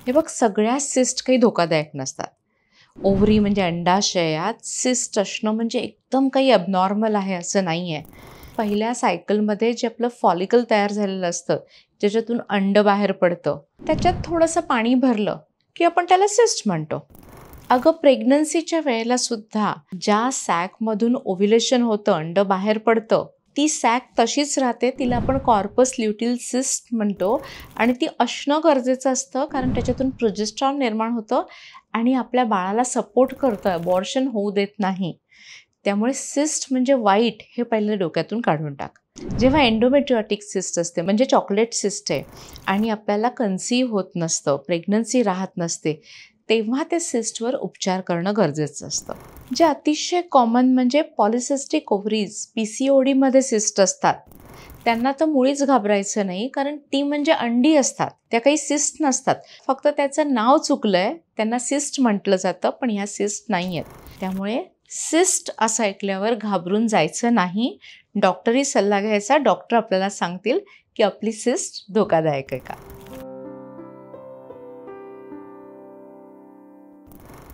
हे बघ, सगळ्या सिस्ट काही धोकादायक नसतात. ओव्हरी म्हणजे अंडाशयात सिस्ट असणं म्हणजे एकदम काही ॲबनॉर्मल आहे असं नाही आहे. पहिल्या सायकलमध्ये जे आपलं फॉलिकल तयार झालेलं असतं, ज्याच्यातून अंड बाहेर पडतं, त्याच्यात थोडंसं पाणी भरलं की आपण त्याला सिस्ट म्हणतो. अगं, प्रेग्नन्सीच्या वेळेला सुद्धा ज्या सॅकमधून ओव्ह्युलेशन होतं, अंड बाहेर पडतं, ती सॅक तशीच राहते. तिला आपण कॉर्पस ल्युटिल सिस्ट म्हणतो आणि ती असणं गरजेचं असतं, कारण त्याच्यातून प्रोजेस्टेरॉन निर्माण होतं आणि आपल्या बाळाला सपोर्ट करतं, अबॉर्शन होऊ देत नाही. त्यामुळे सिस्ट म्हणजे वाईट हे पहिले डोक्यातून काढून टाक. जेव्हा एंडोमेट्रियोटिक सिस्ट असते म्हणजे चॉकलेट सिस्ट आहे आणि आपल्याला कन्सीव्ह होत नसतं, प्रेग्नन्सी राहत नसते, तेव्हा ते सिस्टवर उपचार करणं गरजेचं असतं. जे अतिशय कॉमन म्हणजे पॉलिसिस्टिक ओव्हरीज, PCODमध्ये सिस्ट असतात. त्यांना तर मुळीच घाबरायचं नाही, कारण ती म्हणजे अंडी असतात, त्या काही सिस्ट नसतात. फक्त त्याचं नाव चुकलंय, त्यांना सिस्ट म्हटलं जातं, पण ह्या सिस्ट नाही आहेत. त्यामुळे सिस्ट असं ऐकल्यावर घाबरून जायचं नाही. डॉक्टरी सल्ला घ्यायचा. डॉक्टर आपल्याला सांगतील की आपली सिस्ट धोकादायक आहे का.